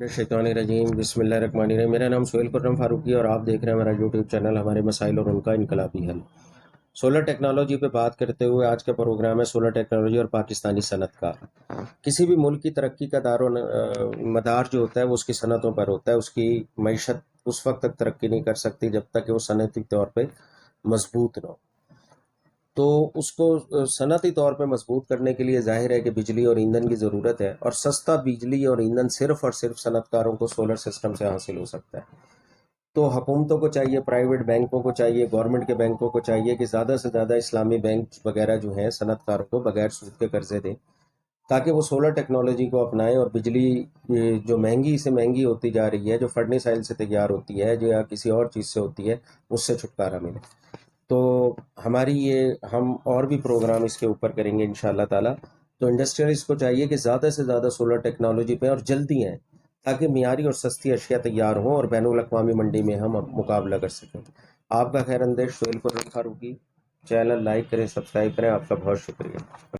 शैतान रजीम बिस्मिल्लाहिर्रहमानिर्रहीम। मेरा नाम सुहेल खुर्रम फारूकी और आप देख रहे हैं हमारा यूट्यूब चैनल हमारे मसाइल और उनका इनकलाबी हल। सोलर टेक्नोलॉजी पे बात करते हुए आज का प्रोग्राम है सोलर टेक्नोलॉजी और पाकिस्तानी सनतकार। किसी भी मुल्क की तरक्की का मदार जो होता है वो उसकी सनतों पर होता है। उसकी मईशत उस वक्त तक तरक्की नहीं कर सकती जब तक कि वो सनती तौर पर मजबूत ना हो। तो उसको सनती तौर पे मजबूत करने के लिए जाहिर है कि बिजली और ईंधन की ज़रूरत है, और सस्ता बिजली और ईंधन सिर्फ और सिर्फ सनतकारों को सोलर सिस्टम से हासिल हो सकता है। तो हुकूमतों को चाहिए, प्राइवेट बैंकों को चाहिए, गवर्नमेंट के बैंकों को चाहिए कि ज़्यादा से ज़्यादा इस्लामी बैंक वगैरह जो हैं सनतकारों को बगैर सूद के कर्जे दें, ताकि वो सोलर टेक्नोलॉजी को अपनाएं और बिजली जो महंगी से महंगी होती जा रही है, जो फर्नेसाइल से तैयार होती है, जो या किसी और चीज़ से होती है, उससे छुटकारा मिले। तो हम और भी प्रोग्राम इसके ऊपर करेंगे इंशाअल्लाह ताला। तो इंडस्ट्रियलिस्ट को चाहिए कि ज़्यादा से ज़्यादा सोलर टेक्नोलॉजी पे और जल्दी हैं, ताकि मियारी और सस्ती अशिया तैयार हों और बैनुल अक़वामी मंडी में हम मुकाबला कर सकें। आपका खैर अंदेश सुहेल खुर्रम फारूकी। चैनल लाइक करें, सब्सक्राइब करें। आपका बहुत शुक्रिया।